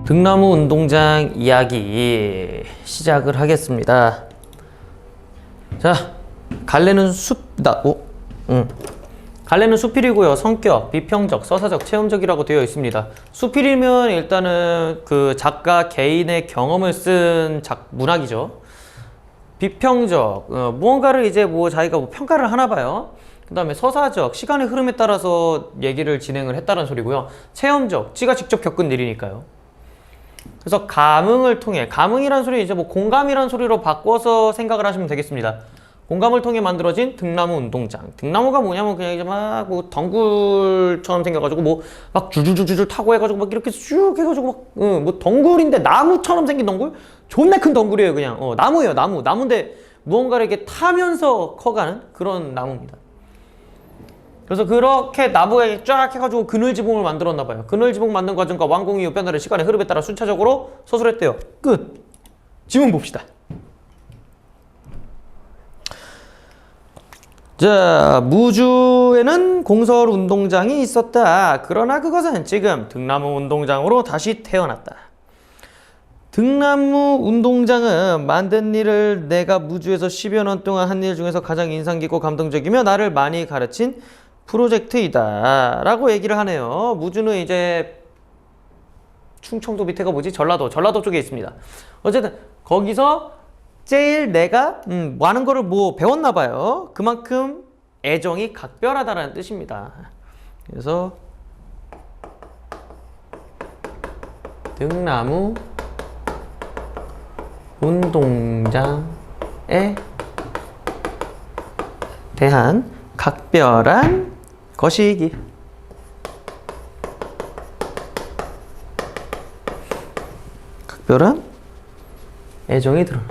등나무 운동장 이야기 시작을 하겠습니다. 자, 갈래는 갈래는 수필이고요. 성격, 비평적, 서사적, 체험적이라고 되어 있습니다. 수필이면 일단은 그 작가 개인의 경험을 쓴 문학이죠. 비평적, 무언가를 이제 자기가 평가를 하나 봐요. 그 다음에 서사적, 시간의 흐름에 따라서 얘기를 진행을 했다는 소리고요. 체험적, 지가 직접 겪은 일이니까요. 그래서 감흥을 통해, 감흥이란 소리 이제 공감이란 소리로 바꿔서 생각을 하시면 되겠습니다. 공감을 통해 만들어진 등나무 운동장. 등나무가 뭐냐면 그냥 이제 막 덩굴처럼 생겨가지고 막 줄줄줄줄 타고 해가지고 막 이렇게 쭉 해가지고 막 덩굴인데 나무처럼 생긴 덩굴? 존나 큰 덩굴이에요 그냥. 나무예요 나무. 나무인데 무언가를 이렇게 타면서 커가는 그런 나무입니다. 그래서 그렇게 나무에 쫙 해가지고 그늘지붕을 만들었나 봐요. 그늘지붕 만든 과정과 완공 이후 변화를 시간의 흐름에 따라 순차적으로 서술했대요. 끝. 지문 봅시다. 자, 무주에는 공설 운동장이 있었다. 그러나 그것은 지금 등나무 운동장으로 다시 태어났다. 등나무 운동장은 만든 일을 내가 무주에서 10여 년 동안 한 일 중에서 가장 인상 깊고 감동적이며 나를 많이 가르친 프로젝트이다 라고 얘기를 하네요. 무주는 이제 충청도 밑에가 뭐지? 전라도 쪽에 있습니다. 어쨌든 거기서 제일 내가 많은 거를 배웠나 봐요. 그만큼 애정이 각별하다라는 뜻입니다. 그래서 등나무 운동장에 대한 각별한 것이기. 각별한 애정이 드러나.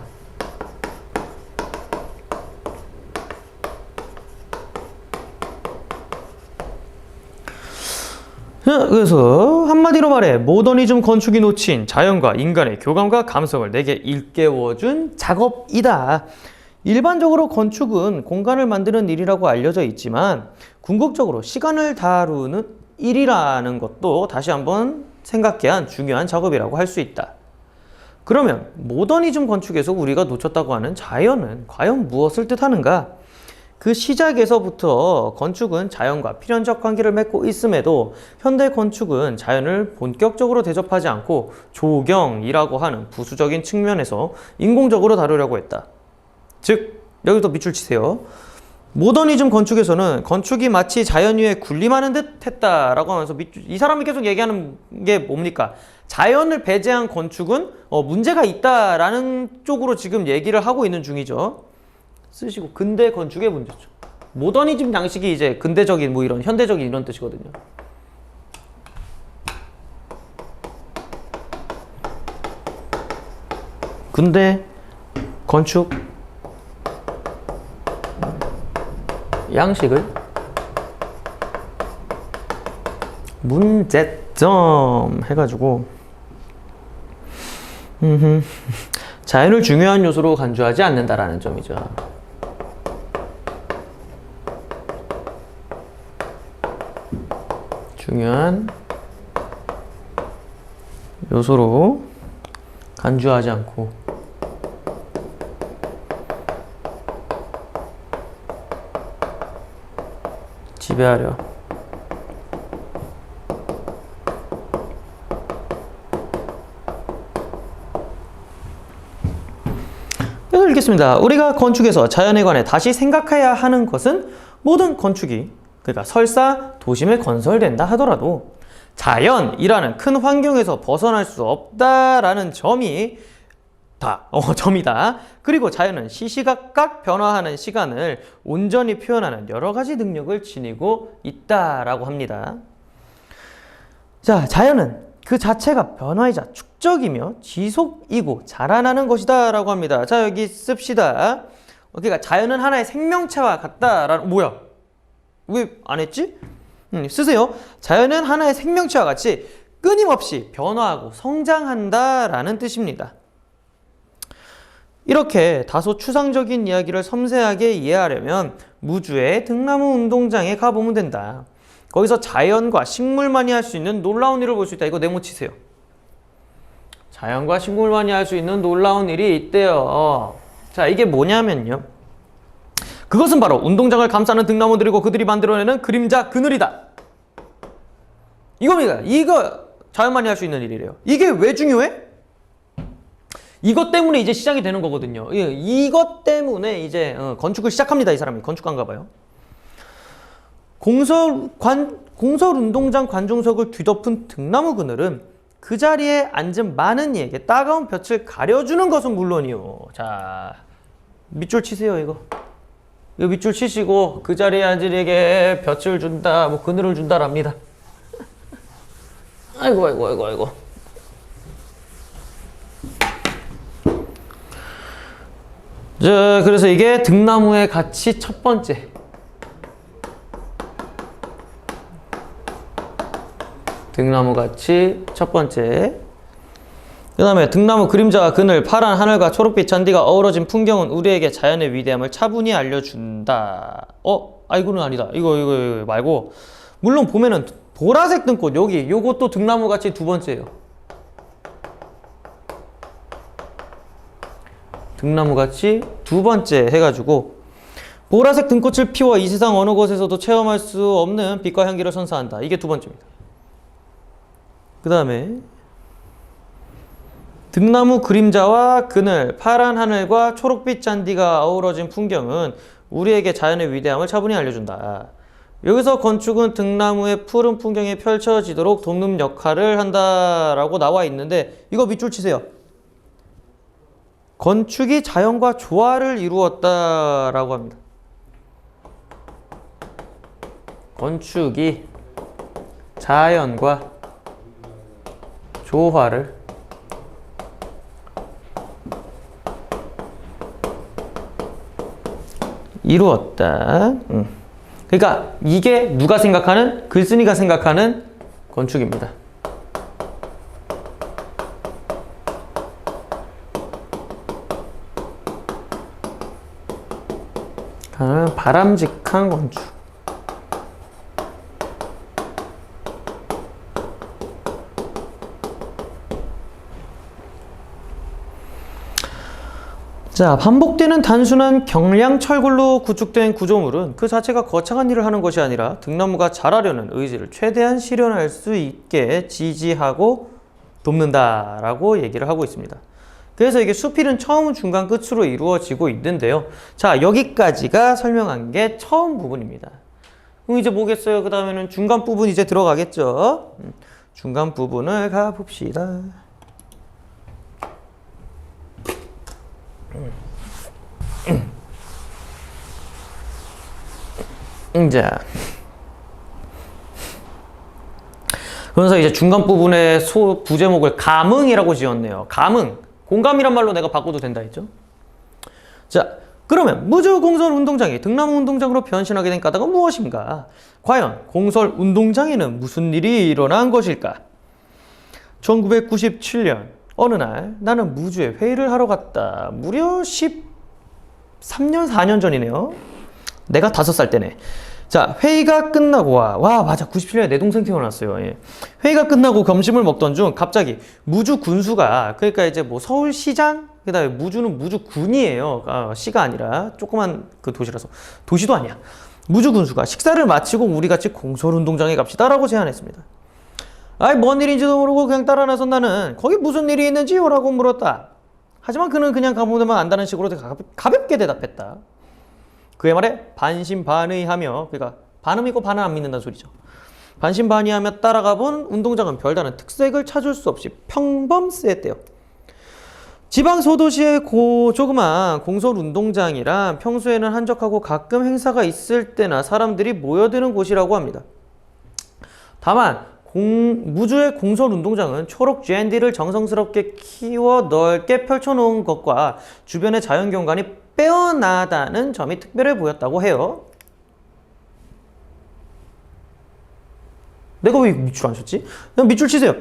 그래서 한마디로 말해 모더니즘 건축이 놓친 자연과 인간의 교감과 감성을 내게 일깨워준 작업이다. 일반적으로 건축은 공간을 만드는 일이라고 알려져 있지만 궁극적으로 시간을 다루는 일이라는 것도 다시 한번 생각해야 한 중요한 작업이라고 할 수 있다. 그러면 모더니즘 건축에서 우리가 놓쳤다고 하는 자연은 과연 무엇을 뜻하는가? 그 시작에서부터 건축은 자연과 필연적 관계를 맺고 있음에도 현대 건축은 자연을 본격적으로 대접하지 않고 조경이라고 하는 부수적인 측면에서 인공적으로 다루려고 했다. 즉, 여기서 밑줄 치세요. 모더니즘 건축에서는 건축이 마치 자연 위에 군림하는 듯 했다라고 하면서 이 사람이 계속 얘기하는 게 뭡니까? 자연을 배제한 건축은 문제가 있다라는 쪽으로 지금 얘기를 하고 있는 중이죠. 쓰시고 근대 건축의 문제죠. 모더니즘 양식이 이제 근대적인 이런 현대적인 이런 뜻이거든요. 근대 건축 양식을 문제점 해가지고 자연을 중요한 요소로 간주하지 않는다라는 점이죠. 중요한 요소로 간주하지 않고 지배하려. 여기서 읽겠습니다. 우리가 건축에서 자연에 관해 다시 생각해야 하는 것은 모든 건축이 그러니까 설사 도심에 건설된다 하더라도 자연이라는 큰 환경에서 벗어날 수 없다라는 점이다. 그리고 자연은 시시각각 변화하는 시간을 온전히 표현하는 여러 가지 능력을 지니고 있다라고 합니다. 자, 자연은 그 자체가 변화이자 축적이며 지속이고 자라나는 것이다 라고 합니다. 자, 여기 씁시다. 그러니까 자연은 하나의 생명체와 같다라는 뭐야? 왜 안 했지? 쓰세요. 자연은 하나의 생명체와 같이 끊임없이 변화하고 성장한다라는 뜻입니다. 이렇게 다소 추상적인 이야기를 섬세하게 이해하려면 무주의 등나무 운동장에 가보면 된다. 거기서 자연과 식물만이 할 수 있는 놀라운 일을 볼 수 있다. 이거 네모치세요. 자연과 식물만이 할 수 있는 놀라운 일이 있대요. 자, 이게 뭐냐면요. 그것은 바로 운동장을 감싸는 등나무들이고 그들이 만들어내는 그림자 그늘이다. 이겁니다. 이거 자연만이 할 수 있는 일이래요. 이게 왜 중요해? 이것 때문에 이제 시작이 되는 거거든요. 이것 때문에 이제 건축을 시작합니다. 이 사람이 건축가인가 봐요. 공설 운동장 관중석을 뒤덮은 등나무 그늘은 그 자리에 앉은 많은 이에게 따가운 볕을 가려주는 것은 물론이요. 자, 밑줄 치세요. 이거 밑줄 치시고 그 자리에 앉은 이에게 볕을 준다, 뭐 그늘을 준다랍니다. 아이고. 자, 그래서 이게 등나무의 가치 첫 번째. 등나무 가치 첫 번째. 그 다음에 등나무 그림자와 그늘, 파란 하늘과 초록빛 잔디가 어우러진 풍경은 우리에게 자연의 위대함을 차분히 알려준다. 이거는 아니다. 이거 말고, 물론 보면은 보라색 등꽃, 요것도 등나무 가치 두 번째예요. 등나무 가치 두 번째 해가지고, 보라색 등꽃을 피워 이 세상 어느 곳에서도 체험할 수 없는 빛과 향기를 선사한다. 이게 두 번째입니다. 그 다음에 등나무 그림자와 그늘, 파란 하늘과 초록빛 잔디가 어우러진 풍경은 우리에게 자연의 위대함을 차분히 알려준다. 여기서 건축은 등나무의 푸른 풍경이 펼쳐지도록 돕는 역할을 한다라고 나와 있는데, 이거 밑줄 치세요. 건축이 자연과 조화를 이루었다라고 합니다. 건축이 자연과 조화를 이루었다. 그러니까 이게 누가 생각하는? 글쓴이가 생각하는 건축입니다. 바람직한 건축. 자, 반복되는 단순한 경량 철골로 구축된 구조물은 그 자체가 거창한 일을 하는 것이 아니라 등나무가 자라려는 의지를 최대한 실현할 수 있게 지지하고 돕는다라고 얘기를 하고 있습니다. 그래서 이게 수필은 처음, 중간, 끝으로 이루어지고 있는데요. 자, 여기까지가 설명한 게 처음 부분입니다. 그럼 이제 뭐겠어요? 그 다음에는 중간 부분 이제 들어가겠죠? 중간 부분을 가봅시다. 자, 그래서 이제 중간 부분의 부제목을 감흥이라고 지었네요. 감흥. 공감이란 말로 내가 바꿔도 된다 했죠. 자, 그러면 무주공설 운동장이 등나무 운동장으로 변신하게 된 까닭은 무엇인가? 과연 공설 운동장에는 무슨 일이 일어난 것일까? 1997년 어느 날 나는 무주에 회의를 하러 갔다. 무려 13년, 4년 전이네요. 내가 5살 때네. 자, 회의가 끝나고 맞아. 97년에 내 동생 태어났어요. 예. 회의가 끝나고 점심을 먹던 중 갑자기 무주 군수가, 그러니까 이제 뭐 서울시장, 그 다음에 무주는 무주군이에요. 시가 아니라 조그만 그 도시라서. 도시도 아니야. 무주 군수가 식사를 마치고 우리 같이 공설운동장에 갑시다라고 제안했습니다. 뭔 일인지도 모르고 그냥 따라 나선 나는 거기 무슨 일이 있는지요? 라고 물었다. 하지만 그는 그냥 가보면 안다는 식으로 가볍게 대답했다. 그의 말에 반신반의하며, 그러니까 반은 믿고 반은 안 믿는다는 소리죠. 반신반의하며 따라가본 운동장은 별다른 특색을 찾을 수 없이 평범스했대요. 지방 소도시의 조그만 공설 운동장이란 평소에는 한적하고 가끔 행사가 있을 때나 사람들이 모여드는 곳이라고 합니다. 다만 무주의 공설 운동장은 초록 젠디를 정성스럽게 키워 넓게 펼쳐놓은 것과 주변의 자연 경관이 빼어나다는 점이 특별해 보였다고 해요. 내가 왜 밑줄 안 쳤지? 그냥 밑줄 치세요.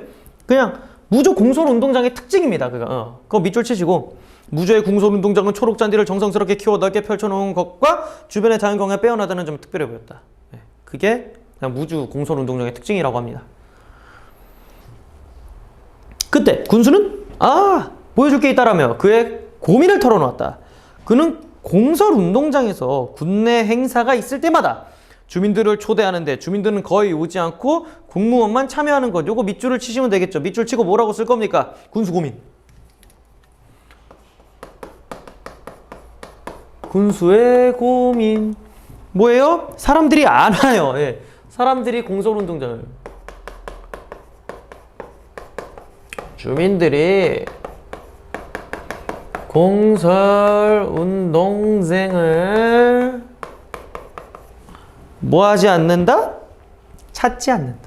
그냥 무주 공설 운동장의 특징입니다. 그거 밑줄 치시고, 무주의 공설 운동장은 초록 잔디를 정성스럽게 키워 넓게 펼쳐놓은 것과 주변의 자연 경관이 빼어나다는 점이 특별해 보였다. 그게 그냥 무주 공설 운동장의 특징이라고 합니다. 그때 군수는 보여줄 게 있다라며 그의 고민을 털어놓았다. 그는 공설운동장에서 군내 행사가 있을 때마다 주민들을 초대하는데 주민들은 거의 오지 않고 공무원만 참여하는 것. 요거 밑줄을 치시면 되겠죠. 밑줄 치고 뭐라고 쓸 겁니까? 군수 고민. 군수의 고민. 뭐예요? 사람들이 안 와요. 예. 사람들이 공설운동장을. 주민들이 공설운동장을 뭐 하지 않는다? 찾지 않는다.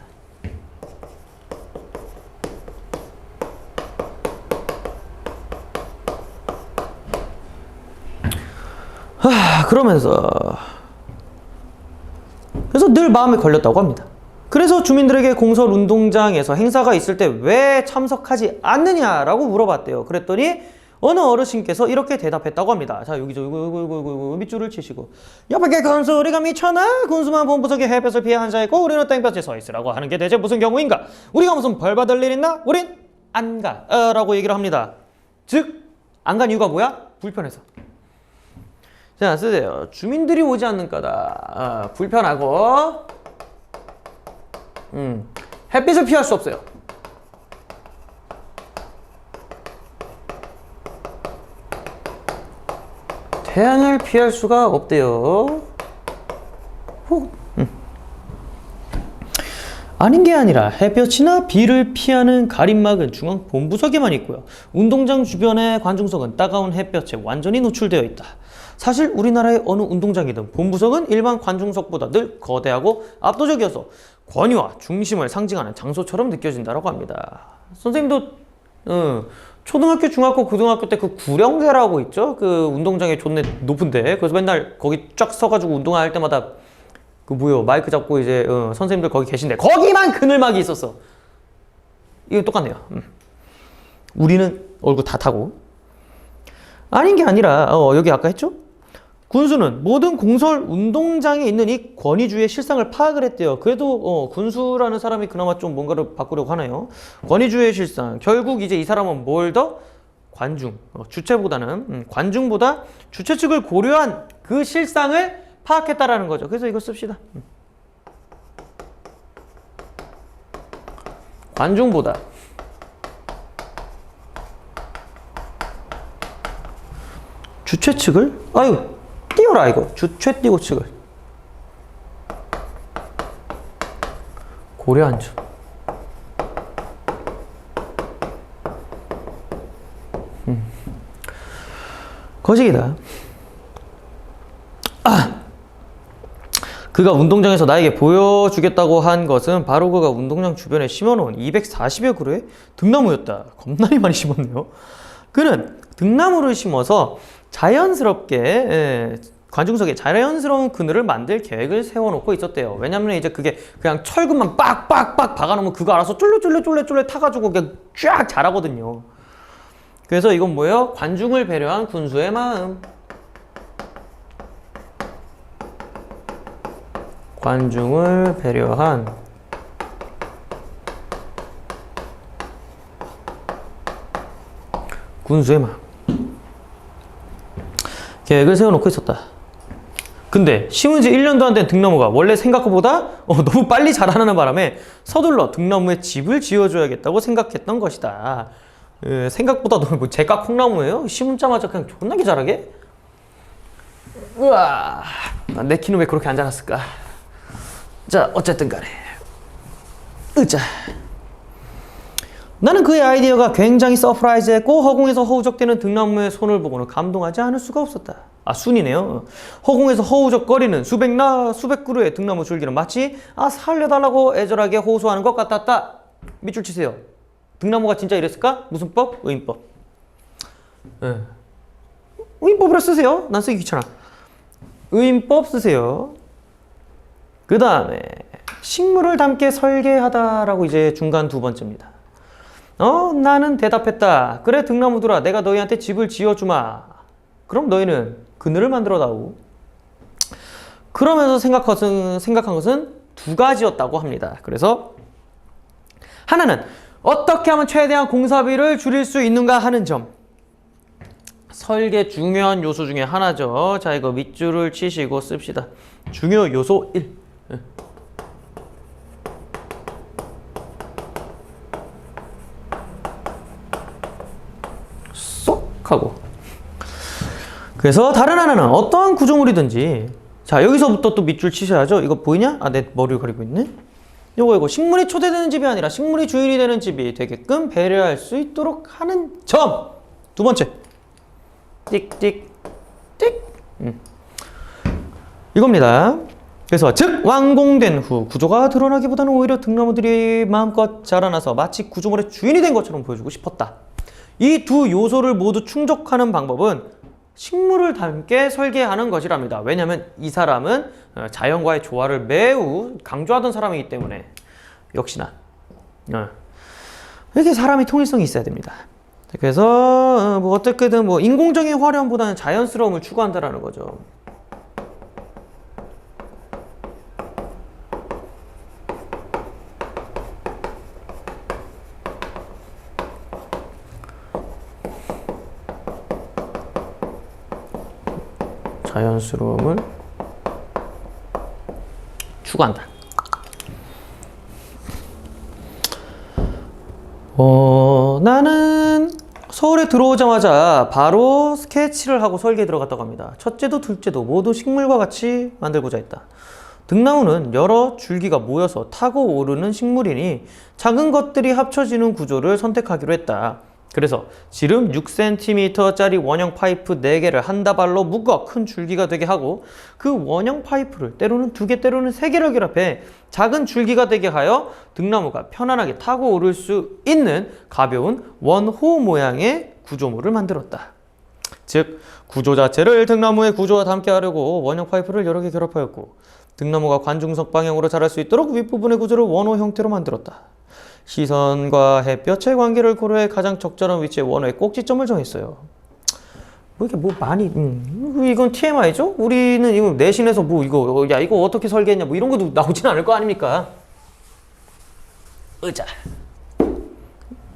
그러면서 그래서 늘 마음에 걸렸다고 합니다. 그래서 주민들에게 공설운동장에서 행사가 있을 때 왜 참석하지 않느냐라고 물어봤대요. 그랬더니 어느 어르신께서 이렇게 대답했다고 합니다. 자, 여기죠. 이거 밑줄을 치시고. 옆에 군수리가 미쳤나? 군수만 본부석에 햇볕을 피해 앉아있고 우리는 땡볕에 서 있으라고 하는 게 대체 무슨 경우인가? 우리가 무슨 벌 받을 일 있나? 우린 안 가. 라고 얘기를 합니다. 즉, 안 간 이유가 뭐야? 불편해서. 자, 쓰세요. 주민들이 오지 않는 거다. 불편하고 햇빛을 피할 수 없어요. 태양을 피할 수가 없대요. 아닌 게 아니라 햇볕이나 비를 피하는 가림막은 중앙 본부석에만 있고요. 운동장 주변의 관중석은 따가운 햇볕에 완전히 노출되어 있다. 사실 우리나라의 어느 운동장이든 본부석은 일반 관중석보다 늘 거대하고 압도적이어서 권위와 중심을 상징하는 장소처럼 느껴진다고 합니다. 선생님도 초등학교, 중학교, 고등학교 때 그 구령대라고 있죠? 그 운동장이 존내 높은데 그래서 맨날 거기 쫙 서가지고 운동할 때마다 그 뭐요 마이크 잡고 이제 선생님들 거기 계신데 거기만 그늘막이 있었어. 이거 똑같네요. 우리는 얼굴 다 타고. 아닌 게 아니라 여기 아까 했죠? 군수는 모든 공설 운동장에 있는 이 권위주의 실상을 파악을 했대요. 그래도 군수라는 사람이 그나마 좀 뭔가를 바꾸려고 하나요? 권위주의 실상. 결국 이제 이 사람은 뭘 더? 관중. 주체보다는 관중보다 주체 측을 고려한 그 실상을 파악했다라는 거죠. 그래서 이거 씁시다. 관중보다 주체 측을 띄워라 이거. 주체 띄고 측을 고려한 점. 거식이다. 그가 운동장에서 나에게 보여주겠다고 한 것은 바로 그가 운동장 주변에 심어놓은 240여 그루의 등나무였다. 겁나게 많이 심었네요. 그는 등나무를 심어서 자연스럽게 관중석에 자연스러운 그늘을 만들 계획을 세워놓고 있었대요. 왜냐면 이제 그게 그냥 철근만 빡빡빡 박아놓으면 그거 알아서 쫄래 타가지고 그냥 쫙 자라거든요. 그래서 이건 뭐예요? 관중을 배려한 군수의 마음. 관중을 배려한 군수의 마음. 계획을 세워놓고 있었다. 근데 심은 지 1년도 안 된 등나무가 원래 생각보다 너무 빨리 자라는 바람에 서둘러 등나무에 집을 지어줘야겠다고 생각했던 것이다. 생각보다 너무 뭐 제가 콩나무예요? 심자마자 그냥 존나게 자라게? 우와, 내 키는 왜 그렇게 안 자랐을까? 자, 어쨌든 간에 나는 그의 아이디어가 굉장히 서프라이즈했고 허공에서 허우적대는 등나무의 손을 보고는 감동하지 않을 수가 없었다. 순이네요. 허공에서 허우적거리는 수백 그루의 등나무 줄기는 마치 살려달라고 애절하게 호소하는 것 같았다. 밑줄 치세요. 등나무가 진짜 이랬을까? 무슨 법? 의인법. 의인법으로 쓰세요. 난 쓰기 귀찮아. 의인법 쓰세요. 그 다음에 식물을 담게 설계하다라고 이제 중간 두 번째입니다. 나는 대답했다. 그래 등나무들아, 내가 너희한테 집을 지어주마. 그럼 너희는 그늘을 만들어다오. 그러면서 생각한 것은 두 가지였다고 합니다. 그래서 하나는 어떻게 하면 최대한 공사비를 줄일 수 있는가 하는 점. 설계 중요한 요소 중에 하나죠. 자, 이거 밑줄을 치시고 씁시다. 중요 요소 1. 쏙 하고. 그래서 다른 하나는 어떠한 구조물이든지, 자, 여기서부터 또 밑줄 치셔야죠. 이거 보이냐? 아, 내 머리를 가리고 있네. 이거 식물이 초대되는 집이 아니라 식물이 주인이 되는 집이 되게끔 배려할 수 있도록 하는 점. 두 번째. 띡띡 띡. 이겁니다. 그래서 즉 완공된 후 구조가 드러나기보다는 오히려 등나무들이 마음껏 자라나서 마치 구조물의 주인이 된 것처럼 보여주고 싶었다. 이 두 요소를 모두 충족하는 방법은 식물을 닮게 설계하는 것이랍니다. 왜냐하면 이 사람은 자연과의 조화를 매우 강조하던 사람이기 때문에. 역시나 이렇게 사람이 통일성이 있어야 됩니다. 그래서 뭐 어떻게든 뭐 인공적인 화려함보다는 자연스러움을 추구한다라는 거죠. 자연스러움을 추구한다. 나는 서울에 들어오자마자 바로 스케치를 하고 설계에 들어갔다고 합니다. 첫째도 둘째도 모두 식물과 같이 만들고자 했다. 등나무는 여러 줄기가 모여서 타고 오르는 식물이니 작은 것들이 합쳐지는 구조를 선택하기로 했다. 그래서 지름 6cm짜리 원형 파이프 4개를 한 다발로 묶어 큰 줄기가 되게 하고 그 원형 파이프를 때로는 2개 때로는 3개를 결합해 작은 줄기가 되게 하여 등나무가 편안하게 타고 오를 수 있는 가벼운 원호 모양의 구조물을 만들었다. 즉 구조 자체를 등나무의 구조와 닮게 하려고 원형 파이프를 여러 개 결합하였고 등나무가 관중석 방향으로 자랄 수 있도록 윗부분의 구조를 원호 형태로 만들었다. 시선과 햇볕의 관계를 고려해 가장 적절한 위치에 원호의 꼭지점을 정했어요. 뭐 이게 뭐 많이 이건 TMI죠? 우리는 이거 내신에서 뭐 이거 야 이거 어떻게 설계했냐 뭐 이런 것도 나오진 않을 거 아닙니까? 의자.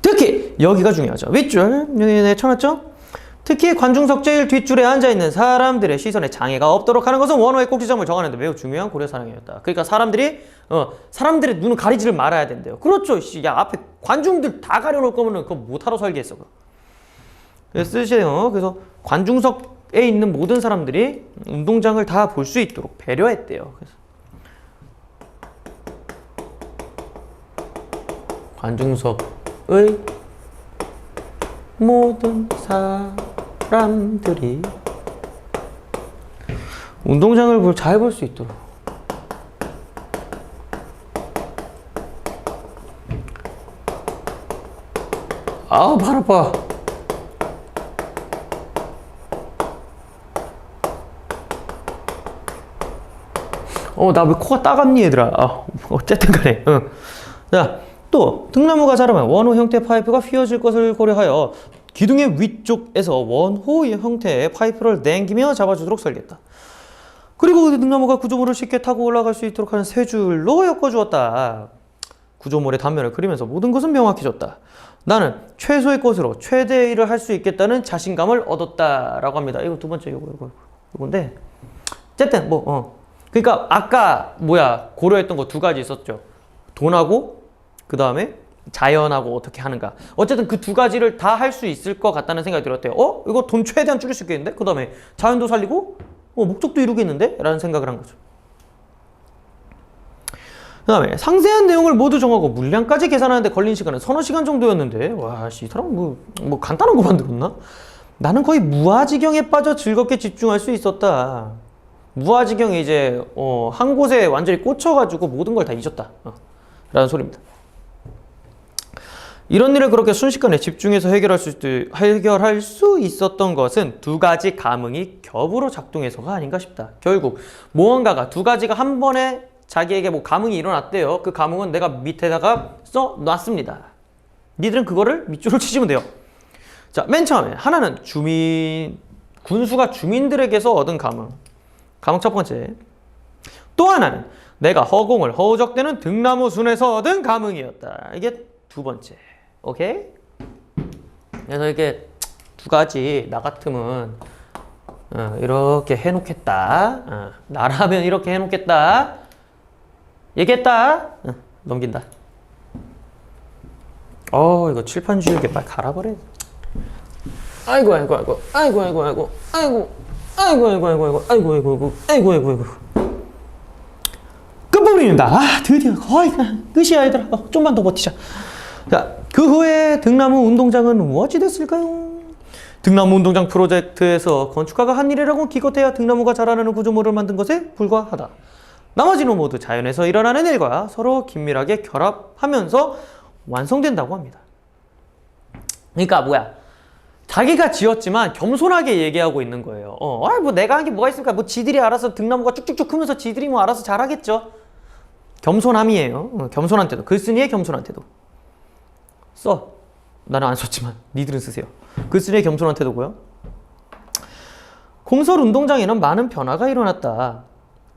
특히 여기가 중요하죠. 윗줄 여기 쳐놨죠? 특히 관중석 제일 뒷줄에 앉아있는 사람들의 시선에 장애가 없도록 하는 것은 원호의 꼭지점을 정하는 데 매우 중요한 고려사항이었다. 그러니까 사람들의 눈을 가리지를 말아야 된대요. 그렇죠. 야 앞에 관중들 다 가려놓을 거면은 그거 못하러 설계했어. 그래서 쓰세요. 그래서 관중석에 있는 모든 사람들이 운동장을 다 볼 수 있도록 배려했대요. 그래서 관중석의 모든 사람들이 운동장을 잘 볼 수 있도록. 아, 발 아파. 나 왜 코가 따갑니 얘들아. 어쨌든 간에. 자, 또 등나무가 자라면 원호 형태 파이프가 휘어질 것을 고려하여 기둥의 위쪽에서 원호 형태의 파이프를 당기며 잡아주도록 설계했다. 그리고 등나무가 구조물을 쉽게 타고 올라갈 수 있도록 하는 세 줄로 엮어주었다. 구조물의 단면을 그리면서 모든 것은 명확해졌다. 나는 최소의 것으로 최대의 일을 할 수 있겠다는 자신감을 얻었다라고 합니다. 이거 두 번째 이건데 어쨌든 그러니까 아까 고려했던 거 두 가지 있었죠. 돈하고 그 다음에 자연하고 어떻게 하는가. 어쨌든 그 두 가지를 다 할 수 있을 것 같다는 생각이 들었대요. 이거 돈 최대한 줄일 수 있겠는데? 그 다음에 자연도 살리고 목적도 이루겠는데? 라는 생각을 한 거죠. 그 다음에 상세한 내용을 모두 정하고 물량까지 계산하는데 걸린 시간은 서너 시간 정도였는데 와, 이 사람 뭐 간단한 거 만들었나? 나는 거의 무아지경에 빠져 즐겁게 집중할 수 있었다. 무아지경이 이제 한 곳에 완전히 꽂혀가지고 모든 걸 다 잊었다 라는 소리입니다. 이런 일을 그렇게 순식간에 집중해서 해결할 수 있었던 것은 두 가지 감흥이 겹으로 작동해서가 아닌가 싶다. 결국 무언가가 두 가지가 한 번에 자기에게 감흥이 일어났대요. 그 감흥은 내가 밑에다가 써놨습니다. 니들은 그거를 밑줄을 치시면 돼요. 자, 맨 처음에 하나는 군수가 주민들에게서 얻은 감흥 첫 번째. 또 하나는 내가 허공을 허우적대는 등나무 순에서 얻은 감흥이었다. 이게 두 번째. 오케이? 그래서 이렇게 두 가지 나 같으면 이렇게 해놓겠다. 나라면 이렇게 해놓겠다. 얘기했다. 넘긴다. 이거 칠판 지우개 빨리 갈아버려. 아이고. 끝부분입니다. 드디어 거의 끝이야, 얘들아. 좀만 더 버티자. 자, 그 후에 등나무 운동장은 무엇이 됐을까요? 등나무 운동장 프로젝트에서 건축가가 한 일이라고 기껏해야 등나무가 자라나는 구조물을 만든 것에 불과하다. 나머지는 모두 자연에서 일어나는 일과 서로 긴밀하게 결합하면서 완성된다고 합니다. 그러니까 뭐야? 자기가 지었지만 겸손하게 얘기하고 있는 거예요. 뭐 내가 한 게 뭐가 있을까? 뭐 지들이 알아서 등나무가 쭉쭉쭉 크면서 지들이 뭐 알아서 잘하겠죠. 겸손함이에요. 겸손한 태도. 글쓴이의 겸손한 태도. 써. 나는 안 썼지만 니들은 쓰세요. 글쓴이의 겸손한 태도고요. 공설 운동장에는 많은 변화가 일어났다.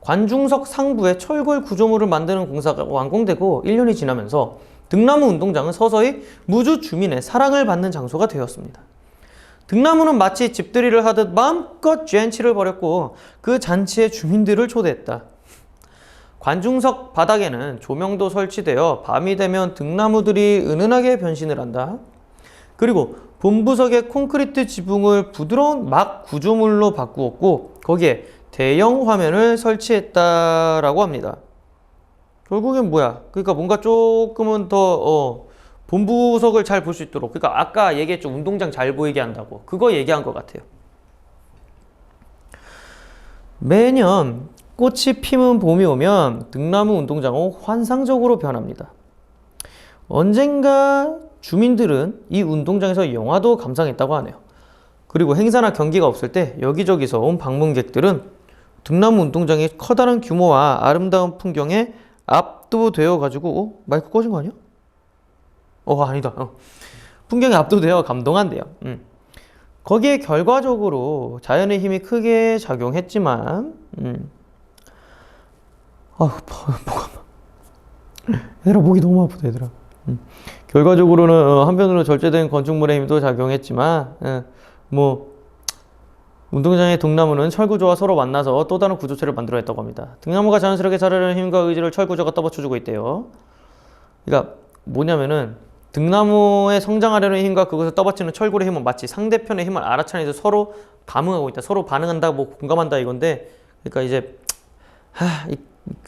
관중석 상부에 철골 구조물을 만드는 공사가 완공되고 1년이 지나면서 등나무 운동장은 서서히 무주 주민의 사랑을 받는 장소가 되었습니다. 등나무는 마치 집들이를 하듯 마음껏 잔치를 벌였고 그 잔치에 주민들을 초대했다. 관중석 바닥에는 조명도 설치되어 밤이 되면 등나무들이 은은하게 변신을 한다. 그리고 본부석의 콘크리트 지붕을 부드러운 막 구조물로 바꾸었고 거기에 대형 화면을 설치했다라고 합니다. 결국엔 뭐야? 그러니까 뭔가 조금은 더 본부석을 잘 볼 수 있도록, 그러니까 아까 얘기했죠. 운동장 잘 보이게 한다고. 그거 얘기한 것 같아요. 매년 꽃이 피는 봄이 오면 등나무 운동장은 환상적으로 변합니다. 언젠가 주민들은 이 운동장에서 영화도 감상했다고 하네요. 그리고 행사나 경기가 없을 때 여기저기서 온 방문객들은 등나무 운동장의 커다란 규모와 아름다운 풍경에 압도되어 가지고 마이크 꺼진 거 아니야? 아니다. 풍경에 압도되어 감동한대요. 거기에 결과적으로 자연의 힘이 크게 작용했지만 얘들아 목이 너무 아프다 얘들아. 결과적으로는 한편으로 절제된 건축물의 힘도 작용했지만 운동장의 등나무는 철구조와 서로 만나서 또 다른 구조체를 만들어냈다고 합니다. 등나무가 자연스럽게 자라려는 힘과 의지를 철구조가 떠받쳐주고 있대요. 그러니까 뭐냐면은 등나무에 성장하려는 힘과 그것을 떠받치는 철골의 힘은 마치 상대편의 힘을 알아차리면서 서로 감응하고 있다. 서로 반응한다, 뭐 공감한다 이건데, 그러니까 이제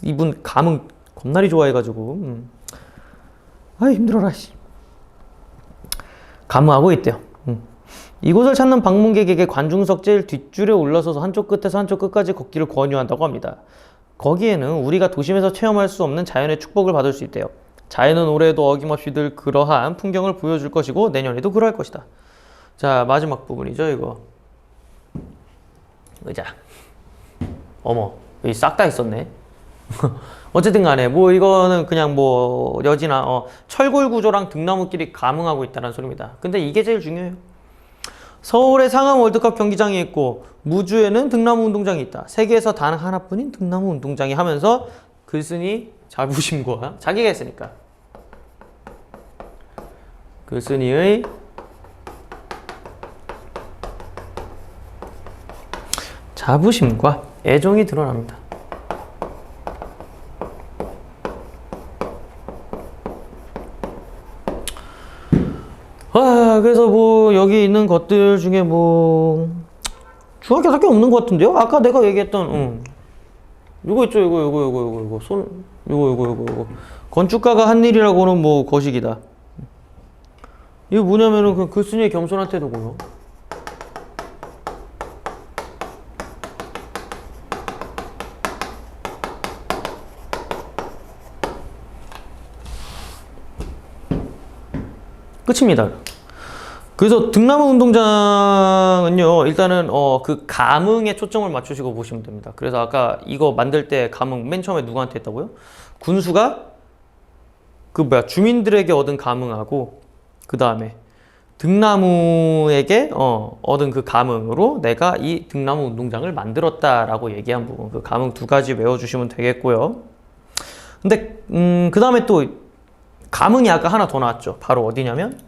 이분 감응 겁나리 좋아해가지고 힘들어라 씨. 감응하고 있대요. 이곳을 찾는 방문객에게 관중석 제일 뒷줄에 올라서서 한쪽 끝에서 한쪽 끝까지 걷기를 권유한다고 합니다. 거기에는 우리가 도심에서 체험할 수 없는 자연의 축복을 받을 수 있대요. 자연은 올해도 어김없이 늘 그러한 풍경을 보여줄 것이고 내년에도 그러할 것이다. 자, 마지막 부분이죠 이거. 의자. 어머, 여기 싹 다 있었네. 어쨌든 간에 뭐 이거는 그냥 뭐 여지나 철골 구조랑 등나무끼리 감응하고 있다는 소리입니다. 근데 이게 제일 중요해요. 서울에 상암 월드컵 경기장이 있고 무주에는 등나무 운동장이 있다. 세계에서 단 하나뿐인 등나무 운동장이 하면서 글쓴이 자부심과 자기가 했으니까 글쓴이의 자부심과 애정이 드러납니다. 그래서 뭐 여기 있는 것들 중에 뭐 중요한 게 밖에 없는 것 같은데요? 아까 내가 얘기했던 이거 있죠, 이거 건축가가 한 일이라고는 뭐 거식이다. 이거 뭐냐면은 그 글쓴이의 겸손한 태도고요. 끝입니다. 그래서 등나무 운동장은요, 일단은 그 감흥에 초점을 맞추시고 보시면 됩니다. 그래서 아까 이거 만들 때 감흥 맨 처음에 누구한테 했다고요? 군수가 주민들에게 얻은 감흥하고 그 다음에 등나무에게 얻은 그 감흥으로 내가 이 등나무 운동장을 만들었다라고 얘기한 부분, 그 감흥 두 가지 외워주시면 되겠고요. 근데 그 다음에 또 감흥이 아까 하나 더 나왔죠. 바로 어디냐면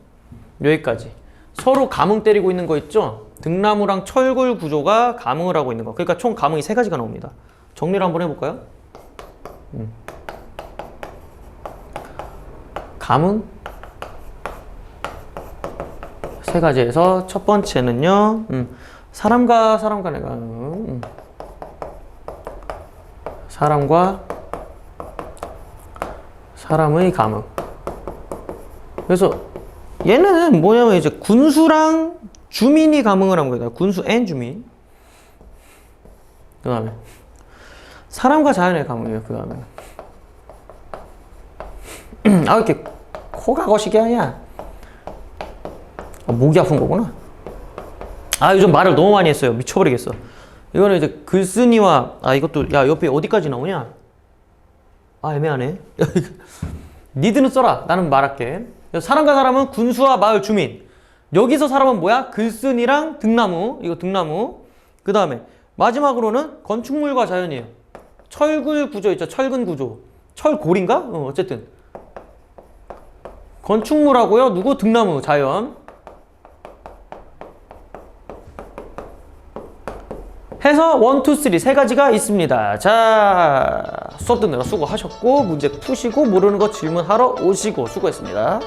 여기까지. 서로 감응 때리고 있는 거 있죠? 등나무랑 철골 구조가 감응을 하고 있는 거. 그러니까 총 감응이 3가지가 나옵니다. 정리를 한번 해볼까요? 감응 3가지에서 첫 번째는요, 사람과 사람 간의 감응, 사람과 사람의 감응. 그래서 얘는 뭐냐면 이제 군수랑 주민이 감응을 한 거다. 군수 앤 주민. 그 다음에 사람과 자연의 감응이에요. 그 다음에 아, 왜 이렇게 코가 거시기 하냐? 목이 아픈 거구나. 아, 요즘 말을 너무 많이 했어요. 미쳐버리겠어. 이거는 이제 글쓴이와, 이것도, 야, 옆에 어디까지 나오냐? 아, 애매하네. 니들은 써라. 나는 말할게. 사람과 사람은 군수와 마을 주민. 여기서 사람은 뭐야? 글쓴이랑 등나무. 이거 등나무. 그 다음에 마지막으로는 건축물과 자연이에요. 철굴 구조 있죠? 철근 구조. 철골인가? 어쨌든 건축물하고요. 누구? 등나무, 자연. 해서 1, 2, 3, 3가지가 있습니다. 자, 수업 듣느라 수고하셨고, 문제 푸시고, 모르는 거 질문하러 오시고, 수고했습니다.